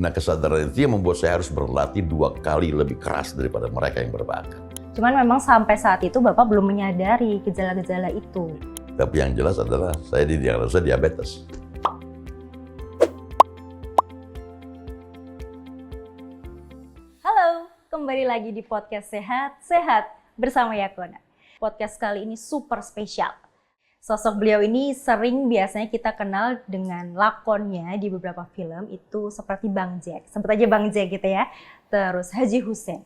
Nah, kesadaran itu yang membuat saya harus berlatih 2 kali lebih keras daripada mereka yang berbakat. Cuman memang sampai saat itu Bapak belum menyadari gejala-gejala itu. Tapi yang jelas adalah saya didiagnosa diabetes. Halo, kembali lagi di podcast Sehat bersama Yakona. Podcast kali ini super spesial. Sosok beliau ini biasanya kita kenal dengan lakonnya di beberapa film itu seperti Bang Jack. Sebut aja Bang Jack gitu ya. Terus Haji Hussein.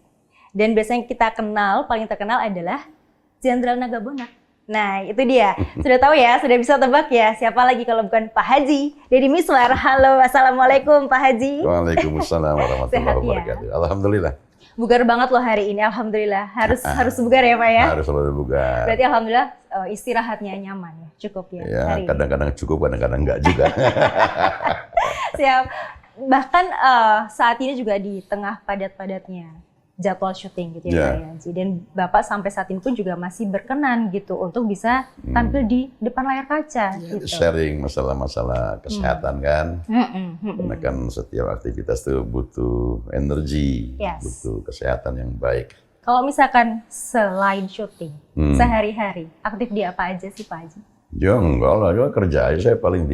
Dan biasanya kita kenal, paling terkenal adalah Jenderal Nagabonak. Nah itu dia, sudah tahu ya, sudah bisa tebak ya. Siapa lagi kalau bukan Pak Haji Deddy Miswar. Halo, Assalamualaikum Pak Haji. Waalaikumsalam warahmatullahi wabarakatuh. Alhamdulillah. Bugar banget loh hari ini, alhamdulillah. Harus bugar ya Pak ya? Harus selalu bugar. Berarti alhamdulillah istirahatnya nyaman ya, cukup ya? Ya, kadang-kadang cukup, kadang-kadang enggak juga. Siap. Bahkan saat ini juga di tengah padat-padatnya jadwal syuting gitu ya Pak Haji. Dan Bapak sampai saat ini pun juga masih berkenan gitu untuk bisa tampil di depan layar kaca. Gitu. Sharing masalah-masalah kesehatan kan. Karena kan setiap aktivitas itu butuh energi, butuh kesehatan yang baik. Kalau misalkan selain syuting, sehari-hari aktif di apa aja sih Pak Haji? Ya enggak lah, ya kerja aja. Saya paling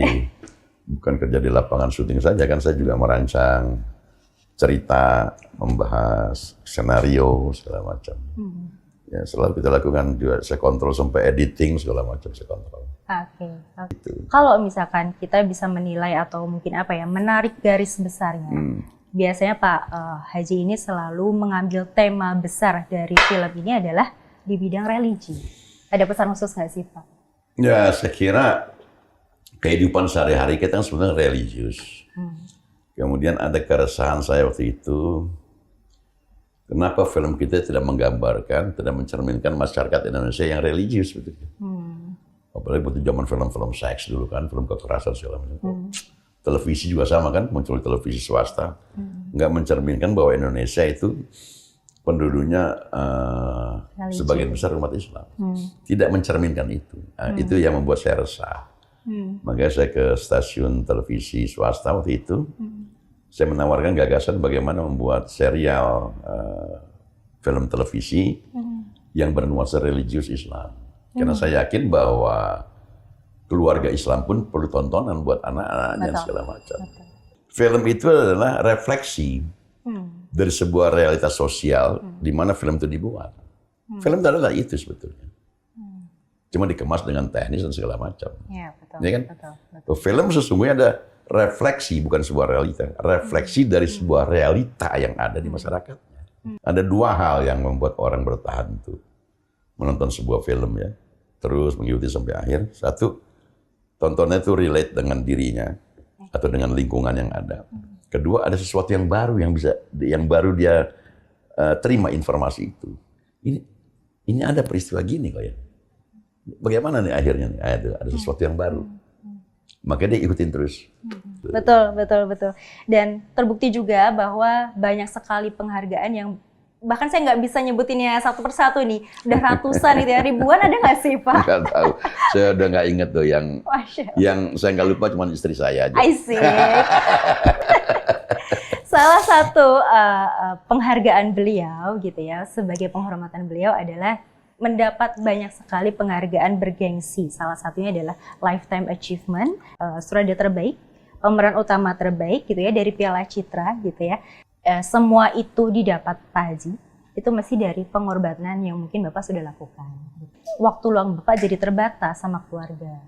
bukan kerja di lapangan syuting saja kan, saya juga merancang cerita, membahas skenario segala macam. Ya selalu kita lakukan juga, saya kontrol sampai editing segala macam saya kontrol. Oke. Gitu. Kalau misalkan kita bisa menilai atau mungkin apa ya, menarik garis besarnya. Biasanya Pak Haji ini selalu mengambil tema besar dari film ini adalah di bidang religi. Ada pesan khusus nggak sih Pak? Ya saya kira kehidupan sehari-hari kita kan sebenarnya religius. Kemudian ada keresahan saya waktu itu, kenapa film kita tidak menggambarkan, tidak mencerminkan masyarakat Indonesia yang religius betul. Apalagi waktu zaman film-film seks dulu kan, film kekerasan segala macam. Televisi juga sama kan, muncul televisi swasta, nggak mencerminkan bahwa Indonesia itu penduduknya sebagian besar umat Islam. Tidak mencerminkan itu. Itu yang membuat saya resah. Makanya saya ke stasiun televisi swasta waktu itu, saya menawarkan gagasan bagaimana membuat serial film televisi yang bernuansa religius Islam. Karena saya yakin bahwa keluarga Islam pun perlu tontonan buat anak-anaknya segala macam. Film itu adalah refleksi dari sebuah realitas sosial di mana film itu dibuat. Film itu adalah itu sebetulnya. Cuma dikemas dengan teknis dan segala macam. Ya, betul. Ya kan? Betul. Film sesungguhnya ada refleksi, bukan sebuah realita. Refleksi dari sebuah realita yang ada di masyarakatnya. Ada 2 hal yang membuat orang bertahan untuk menonton sebuah film ya. Terus mengikuti sampai akhir. 1, tontonnya itu relate dengan dirinya atau dengan lingkungan yang ada. Kedua, ada sesuatu yang baru yang baru dia terima informasi itu. Ini ada peristiwa gini kok ya. Bagaimana nih akhirnya nih? Ada sesuatu yang baru. Makanya dia ikutin terus. Betul. Dan terbukti juga bahwa banyak sekali penghargaan yang bahkan saya nggak bisa nyebutinnya satu persatu nih. Udah ratusan gitu ya, ribuan ada nggak sih Pak? Nggak tahu. Saya udah nggak inget tuh yang saya nggak lupa cuma istri saya aja. I see. Salah satu penghargaan beliau gitu ya, sebagai penghormatan beliau adalah mendapat banyak sekali penghargaan bergengsi. Salah satunya adalah Lifetime Achievement, sutradara terbaik, pemeran utama terbaik gitu ya dari Piala Citra gitu ya. Semua itu didapat Pak Haji, itu masih dari pengorbanan yang mungkin Bapak sudah lakukan. Waktu luang Bapak jadi terbatas sama keluarga.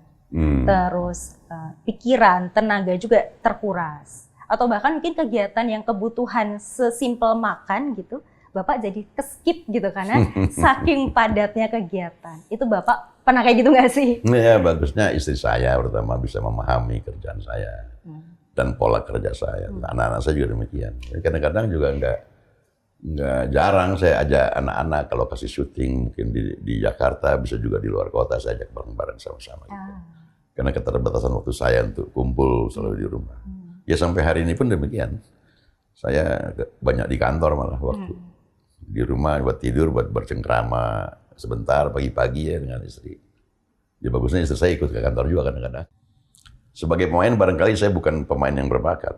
Terus pikiran, tenaga juga terkuras. Atau bahkan mungkin kegiatan yang kebutuhan sesimpel makan gitu, Bapak jadi keskip gitu karena saking padatnya kegiatan. Itu Bapak pernah kayak gitu nggak sih? Ya bagusnya istri saya pertama bisa memahami kerjaan saya dan pola kerja saya. Anak-anak saya juga demikian. Kadang-kadang juga nggak jarang saya ajak anak-anak kalau kasih syuting mungkin di Jakarta, bisa juga di luar kota saya ajak bareng-bareng sama-sama. Gitu. Karena keterbatasan waktu saya untuk kumpul selalu di rumah. Ya sampai hari ini pun demikian. Saya banyak di kantor malah waktu. Di rumah buat tidur, buat bercengkrama sebentar pagi-pagi ya dengan istri. Ya bagusnya istri saya ikut ke kantor juga kadang-kadang. Sebagai pemain barangkali saya bukan pemain yang berbakat.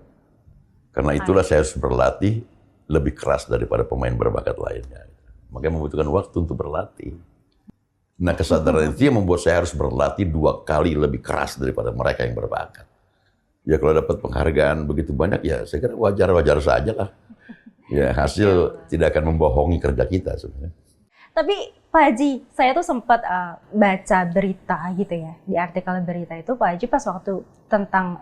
Karena itulah saya harus berlatih lebih keras daripada pemain berbakat lainnya. Makanya membutuhkan waktu untuk berlatih. Nah, kesadaran itu yang membuat saya harus berlatih 2 kali lebih keras daripada mereka yang berbakat. Ya kalau dapat penghargaan begitu banyak, ya saya kira wajar-wajar saja lah. Ya hasil tidak akan membohongi kerja kita sebenarnya. Tapi Pak Haji, saya tuh sempat baca berita gitu ya, di artikel berita itu Pak Haji pas waktu tentang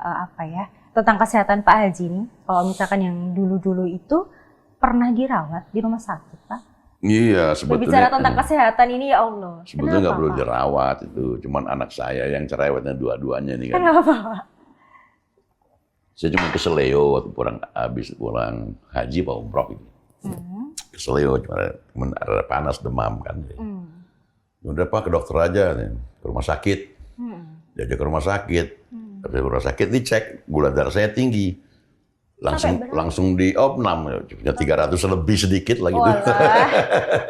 tentang kesehatan Pak Haji nih, kalau misalkan yang dulu-dulu itu pernah dirawat di rumah sakit, Pak. Iya, sebetulnya. Berbicara tentang kesehatan ini, ya Allah. Sebetulnya nggak perlu Pak? dirawat itu, cuman anak saya yang cerewetnya dua-duanya nih kan. Kenapa, Pak? Saya cuma keseleo waktu habis pulang haji Pak umroh gitu. Keseleo, cuma ada panas, demam kan. Udah Pak ke dokter aja, nih, ke rumah sakit. Diajak ke rumah sakit. Ke rumah sakit dicek, gula darah saya tinggi. Langsung di opnam, 300 lebih sedikit lah gitu. Walah,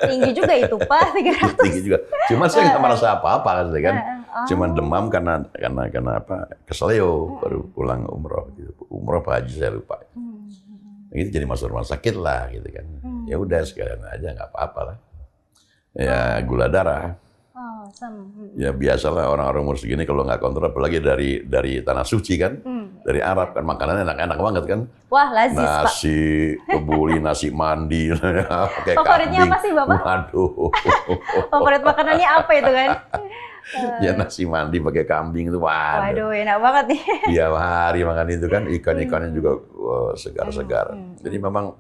tinggi juga itu Pak, 300. Tinggi juga. Cuma saya nggak merasa apa-apa kan. Cuma demam karena apa? Keseleo baru pulang umroh gitu. Umroh Pak Haji saya lupa. Gitu jadi masuk rumah sakit lah gitu kan. Ya udah sekalian aja nggak apa-apa lah. Ya gula darah. Ya biasalah orang-orang umur segini kalau nggak kontrol, apalagi dari tanah suci kan, dari Arab kan makanannya enak-enak banget kan. Wah lazis Pak. Nasi kebuli, nasi mandi, kayak favoritnya kambing. apa sih Bapak? Waduh. Favorit makanannya apa itu kan? Ya nasi mandi pakai kambing itu Waduh enak banget nih. Tiap hari makan itu kan, ikan-ikannya juga segar-segar. Jadi memang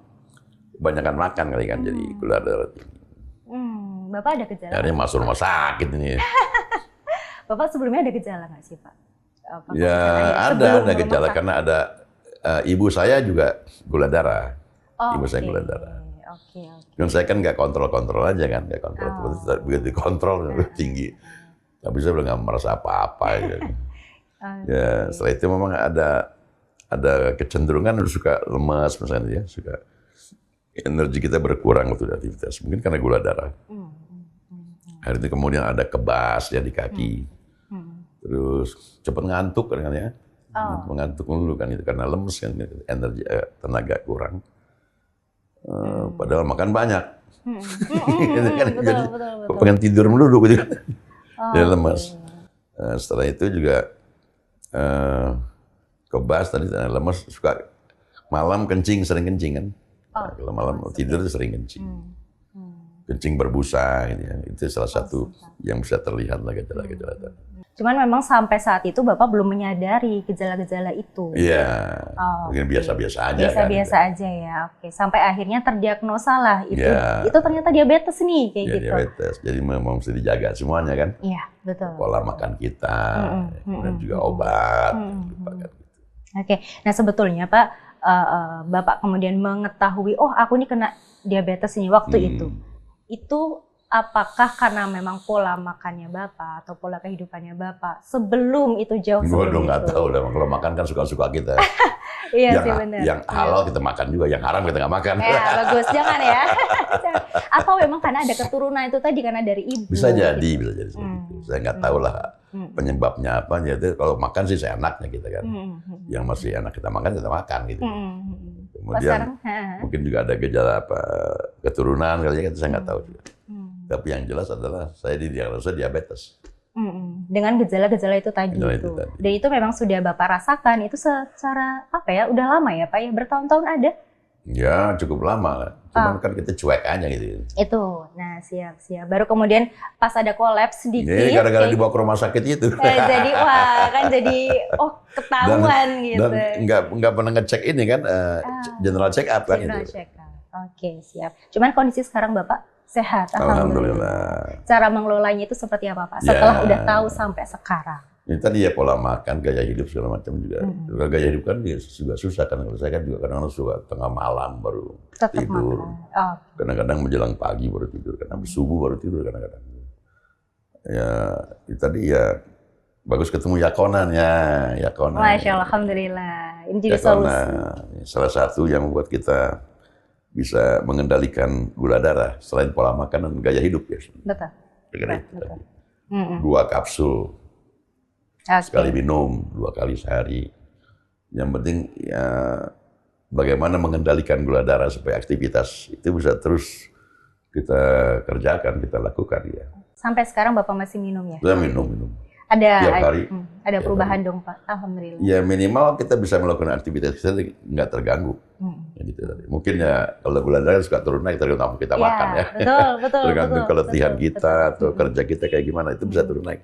kebanyakan makan kali kan, jadi gula darah tinggi. Bapak ada gejala? Akhirnya masuk rumah sakit ini. Bapak sebelumnya ada gejala nggak sih Pak? Ya ada gejala karena ada ibu saya juga gula darah. Ibu saya gula darah. Dan saya kan nggak kontrol aja kan, nggak kontrol. Begitu dikontrol tinggi. Tapi saya belum nggak merasa apa-apa. Ya setelah itu memang ada kecenderungan suka lemas misalnya ya, suka energi kita berkurang waktu aktivitas. Mungkin karena gula darah. Hari itu kemudian ada kebas ya di kaki. Terus cepat ngantuk kan ya. Mengantuk dulu kan itu karena lemes kan, energi tenaga kurang. Padahal makan banyak. Betul. Pengen tidur melulu gitu. Jadi lemas. Setelah itu juga kebas tadi lemas, suka malam sering kencing kan. Kalau malam tidur itu sering kencing. Kencing berbusa gitu ya. Itu salah satu yang bisa terlihat lah gejala-gejala tadi. Cuman memang sampai saat itu Bapak belum menyadari gejala-gejala itu. Iya. Mungkin biasa-biasa aja. Biasa-biasa kan, aja ya. Oke, sampai akhirnya terdiagnosa lah itu. Ya. Itu ternyata diabetes nih kayak ya, gitu. Diabetes. Jadi memang mesti dijaga semuanya kan. Iya, betul. Pola makan kita, dan juga obat. Oke. Nah, sebetulnya Pak, Bapak kemudian mengetahui, oh aku nih kena diabetes ini waktu itu. Itu apakah karena memang pola makannya Bapak atau pola kehidupannya Bapak sebelum itu jauh sebelum itu? Gue nggak tahu lah, kalau makan kan suka-suka kita. Iya sih benar. Yang halal kita makan juga, yang haram kita nggak makan. Ya bagus, jangan ya. Atau memang karena ada keturunan itu tadi karena dari ibu. Bisa jadi seperti itu. Saya nggak tahu lah penyebabnya apa. Jadi kalau makan sih seenaknya kita kan. Yang masih enak kita makan gitu. Kemudian mungkin juga ada gejala apa keturunan kali ya, saya nggak tahu juga. Tapi yang jelas adalah saya didiagnosa diabetes. Dengan gejala-gejala itu tadi. Dan itu memang sudah Bapak rasakan itu secara apa ya? Udah lama ya Pak ya? Bertahun-tahun ada? Ya cukup lama. Cuman kan kita cuek aja gitu. Itu. Nah siap. Baru kemudian pas ada kolaps sedikit. Jadi gara-gara dibawa ke rumah sakit itu. Jadi ketahuan gitu. Dan nggak pernah ngecek ini kan general check up kan itu. Oke siap. Cuman kondisi sekarang Bapak sehat. Alhamdulillah. Cara mengelolanya itu seperti apa Pak? Setelah udah tahu sampai sekarang. Ini tadi ya pola makan, gaya hidup segala macam juga. Gaya hidup kan juga susah kan. Kalau saya kan juga kadang-kadang suka tengah malam baru tetap tidur. Kadang-kadang menjelang pagi baru tidur. Habis subuh baru tidur kadang-kadang. Ya itu tadi ya bagus ketemu Yakonan ya. Yakonan. Masya Allah, alhamdulillah. Ini jadi solusi. Salah satu yang membuat kita bisa mengendalikan gula darah selain pola makan dan gaya hidup ya. Betul. 2 kapsul. Sekali minum 2 kali sehari. Yang penting ya bagaimana mengendalikan gula darah supaya aktivitas itu bisa terus kita kerjakan, kita lakukan ya. Sampai sekarang Bapak masih minum ya? Saya minum. Ada Tiap hari. Ada perubahan dong Pak, alhamdulillah. Ya minimal kita bisa melakukan aktivitas kita nggak terganggu. Ya, gitu. Mungkin ya kalau gula darah suka turun naik tergantung kita makan ya. Betul. Tergantung keletihan kita atau kerja kita kayak gimana itu bisa turun naik.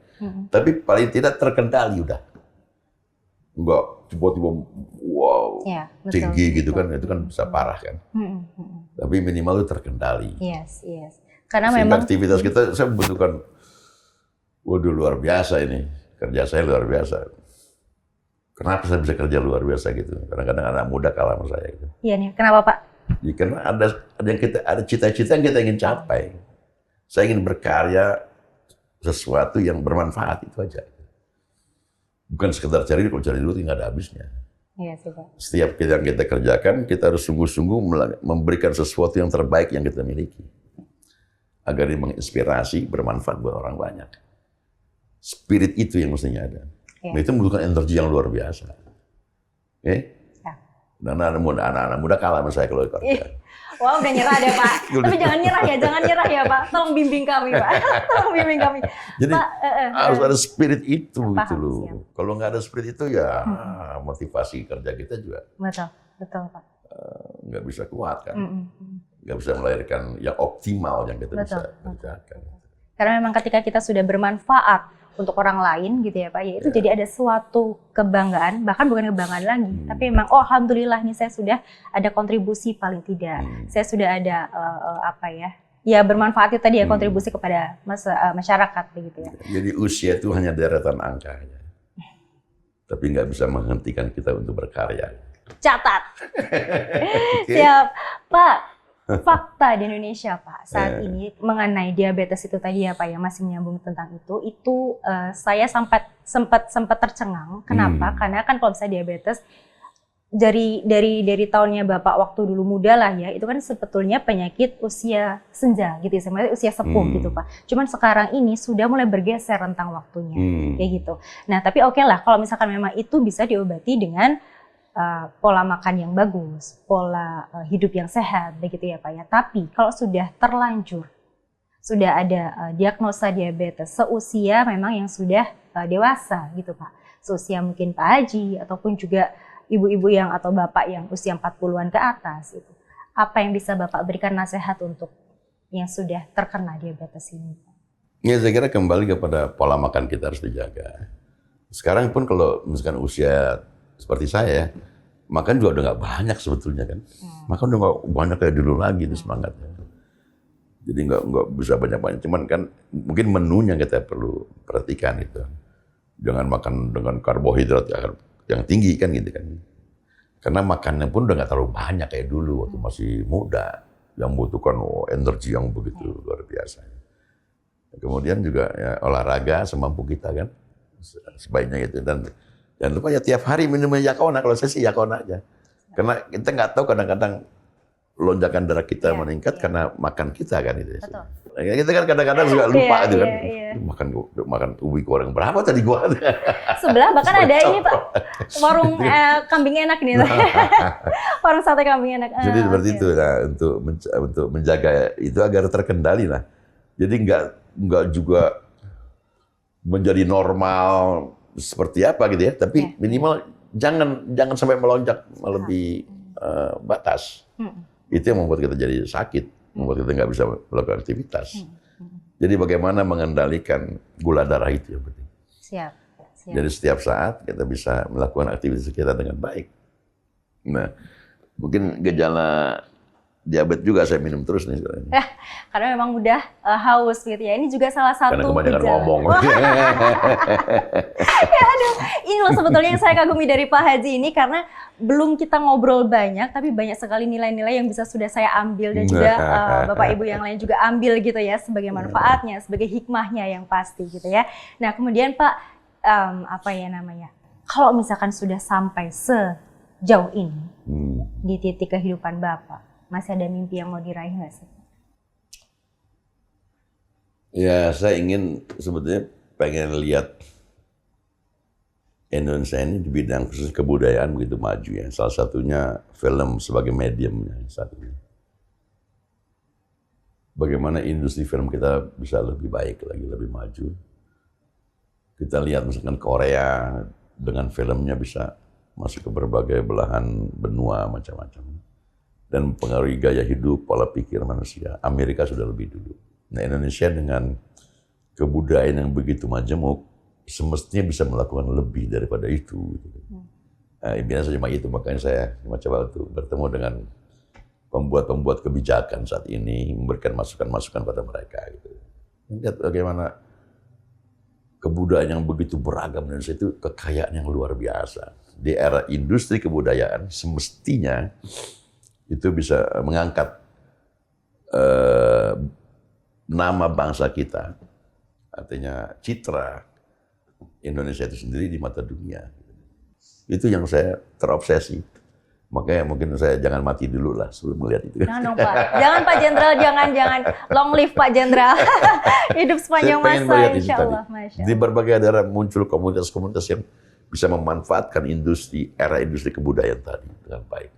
Tapi paling tidak terkendali udah. Enggak tiba-tiba wow tinggi gitu kan, itu kan bisa parah kan. Tapi minimal itu terkendali. Yes. Karena sehingga memang aktivitas kita saya membutuhkan, waduh luar biasa ini, kerja saya luar biasa. Kenapa saya bisa kerja luar biasa gitu? Kadang-kadang anak muda kalah sama saya gitu. Iya nih, kenapa Pak? Ya, karena ada cita-cita yang kita ingin capai. Saya ingin berkarya sesuatu yang bermanfaat, itu aja. Bukan sekedar cari duit, kalau cari duit nggak ada habisnya. Iya sih Pak. Setiap yang kita kerjakan, kita harus sungguh-sungguh memberikan sesuatu yang terbaik yang kita miliki. Agar dia menginspirasi, bermanfaat buat orang banyak. Spirit itu yang mestinya ada. Nah, itu membutuhkan energi yang luar biasa. Oke? Ya. Dan anak-anak muda kalah sama saya kalau kerja. Wah, udah nyerah deh Pak. Tapi jangan nyerah ya Pak. Tolong bimbing kami Pak. Tolong bimbing kami. Jadi Pak, harus ada spirit itu paham, gitu loh. siap. Kalau nggak ada spirit itu ya motivasi kerja kita juga Betul Pak. nggak bisa kuat kan. Nggak bisa melahirkan yang optimal yang kita bisa kerjakan. Karena memang ketika kita sudah bermanfaat untuk orang lain gitu ya Pak, ya itu jadi ada suatu kebanggaan, bahkan bukan kebanggaan lagi, tapi memang alhamdulillah nih saya sudah ada kontribusi paling tidak, saya sudah ada ya bermanfaat itu tadi ya, kontribusi kepada masyarakat begitu ya. Jadi usia itu hanya deretan angka, tapi nggak bisa menghentikan kita untuk berkarya. Catat. Siap Pak. Fakta di Indonesia Pak saat ini mengenai diabetes itu tadi ya Pak, ya masih menyambung tentang itu saya sempat tercengang. Kenapa? Karena kan kalau misalnya diabetes dari tahunnya Bapak waktu dulu muda lah ya, itu kan sebetulnya penyakit usia senja gitu ya, sebenarnya usia sepuh gitu Pak. Cuman sekarang ini sudah mulai bergeser rentang waktunya kayak gitu. Nah tapi oke lah kalau misalkan memang itu bisa diobati dengan pola makan yang bagus, pola hidup yang sehat, begitu ya Pak ya. Tapi kalau sudah terlanjur, sudah ada diagnosa diabetes seusia memang yang sudah dewasa gitu Pak. Seusia mungkin Pak Haji ataupun juga ibu-ibu yang atau bapak yang usia 40-an ke atas itu. Apa yang bisa Bapak berikan nasihat untuk yang sudah terkena diabetes ini? Ya saya kira kembali kepada pola makan kita harus dijaga. Sekarang pun kalau misalkan usia seperti saya, makan juga udah nggak banyak sebetulnya kan. Makan udah nggak banyak kayak dulu lagi itu semangatnya. Jadi nggak bisa banyak-banyak. Cuman kan mungkin menunya kita perlu perhatikan itu. Jangan makan dengan karbohidrat yang tinggi kan gitu kan. Karena makannya pun udah nggak terlalu banyak kayak dulu waktu masih muda. Yang membutuhkan energi yang begitu luar biasa. Kemudian juga ya, olahraga semampu kita kan. Sebaiknya itu. Dan jangan lupa ya tiap hari minum Yakona, kalau saya sih Yakona aja. Karena kita nggak tahu kadang-kadang lonjakan darah kita meningkat karena makan kita kan itu. Betul. Nah, kita kan kadang-kadang juga lupa gitu kan. Makan ubi goreng berapa tadi gua? Sebelah bahkan ada ini Pak, warung kambing enak nih. Warung sate kambing enak. Jadi seperti itu nah, untuk menjaga itu agar terkendali lah. Jadi nggak juga menjadi normal seperti apa gitu ya, tapi minimal jangan sampai melonjak melebihi batas. Itu yang membuat kita jadi sakit, membuat kita nggak bisa melakukan aktivitas. Jadi bagaimana mengendalikan gula darah itu yang penting. Siap. Jadi setiap saat kita bisa melakukan aktivitas kita dengan baik. Nah, mungkin gejala diabetes juga saya minum terus nih sekarang. Karena memang udah haus gitu ya. Ini juga salah satu karena kebanyakan ngomong. Ya aduh, ini loh sebetulnya yang saya kagumi dari Pak Haji ini karena belum kita ngobrol banyak, tapi banyak sekali nilai-nilai yang bisa sudah saya ambil dan juga Bapak Ibu yang lain juga ambil gitu ya sebagai manfaatnya, sebagai hikmahnya yang pasti gitu ya. Nah kemudian Pak, kalau misalkan sudah sampai sejauh ini di titik kehidupan Bapak, masih ada mimpi yang mau diraih nggak sih? Ya, saya ingin sebetulnya pengen lihat Indonesia ini di bidang khusus kebudayaan begitu maju ya. Salah satunya film sebagai mediumnya saat ini. Bagaimana industri film kita bisa lebih baik lagi, lebih maju. Kita lihat misalkan Korea dengan filmnya bisa masuk ke berbagai belahan benua macam-macam. Dan mempengaruhi gaya hidup, pola pikir manusia. Amerika sudah lebih dulu. Nah, Indonesia dengan kebudayaan yang begitu majemuk, semestinya bisa melakukan lebih daripada itu. Biasanya cuma itu, makanya saya coba untuk bertemu dengan pembuat-pembuat kebijakan saat ini, memberikan masukan-masukan pada mereka. Gitu. Lihat bagaimana kebudayaan yang begitu beragam di Indonesia itu kekayaan yang luar biasa. Di era industri kebudayaan, semestinya itu bisa mengangkat nama bangsa kita, artinya citra Indonesia itu sendiri di mata dunia. Itu yang saya terobsesi. Makanya mungkin saya jangan mati dulu lah sebelum melihat itu. Jangan dong Pak. Jangan Pak Jenderal, jangan. Long live Pak Jenderal. Hidup sepanjang masa, insya Allah. Di berbagai daerah muncul komunitas-komunitas yang bisa memanfaatkan era industri kebudayaan tadi dengan baik.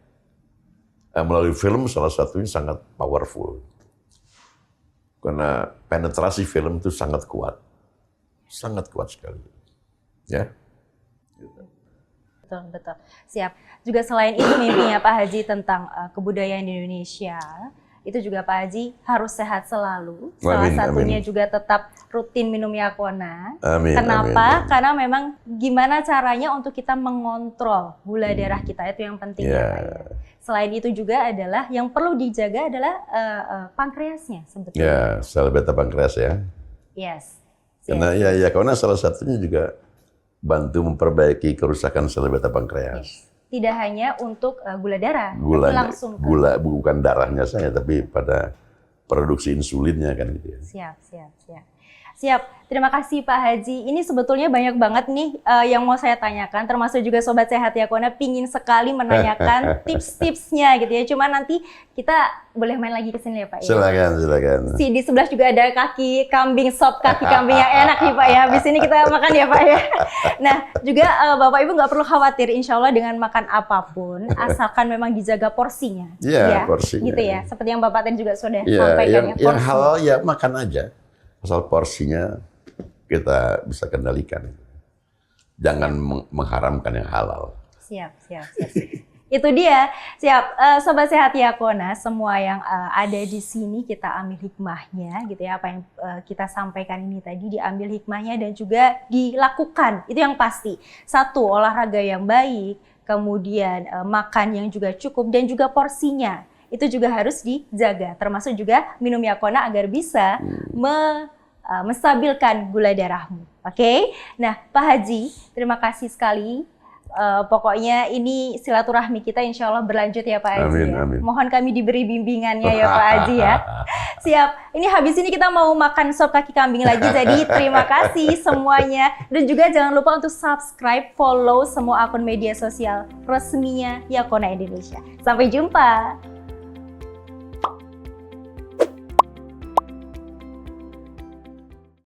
Melalui film salah satunya sangat powerful. Karena penetrasi film itu sangat kuat. Sangat kuat sekali. Ya. Betul. Siap. Juga selain itu mimpinya Pak Haji tentang kebudayaan di Indonesia, itu juga Pak Haji harus sehat selalu. Salah satunya juga tetap rutin minum Yakona. Kenapa? Karena memang gimana caranya untuk kita mengontrol gula darah kita, itu yang penting ya Pak ya. Selain itu juga adalah yang perlu dijaga adalah pankreasnya sebetulnya. Ya, sel beta pankreas ya. Yes. Karena Yakona salah satunya juga bantu memperbaiki kerusakan sel beta pankreas. Yes. Tidak hanya untuk gula darah, tapi langsung ke gula bukan darahnya saya, tapi pada produksi insulinnya kan gitu ya. Siap. Terima kasih Pak Haji. Ini sebetulnya banyak banget nih yang mau saya tanyakan, termasuk juga Sobat Sehat Yakona pingin sekali menanyakan tips-tipsnya gitu ya. Cuma nanti kita boleh main lagi ke sini ya Pak ya. Silakan. Di sebelah juga ada kaki kambing, sop kaki kambing yang enak nih Pak ya. Habis ini kita makan ya Pak ya. Nah juga Bapak Ibu nggak perlu khawatir, insya Allah dengan makan apapun, asalkan memang dijaga porsinya. Iya, porsinya. Gitu ya. Seperti yang Bapak tadi juga sudah sampaikan ya. Yang halal ya makan aja. Asal porsinya kita bisa kendalikan. Jangan mengharamkan yang halal. Siap. Itu dia. Siap. Sobat Sehat Yakona, semua yang ada di sini kita ambil hikmahnya gitu ya. Apa yang kita sampaikan ini tadi diambil hikmahnya dan juga dilakukan. Itu yang pasti. Satu, olahraga yang baik, kemudian makan yang juga cukup dan juga porsinya. Itu juga harus dijaga, termasuk juga minum Yakona agar bisa menstabilkan gula darahmu. Oke? Nah, Pak Haji, terima kasih sekali. Pokoknya ini silaturahmi kita insya Allah berlanjut ya Pak Haji. Amin. Mohon kami diberi bimbingannya ya Pak Haji ya. Siap. Ini habis ini kita mau makan sop kaki kambing lagi. Jadi terima kasih semuanya. Dan juga jangan lupa untuk subscribe, follow semua akun media sosial resminya Yakona Indonesia. Sampai jumpa.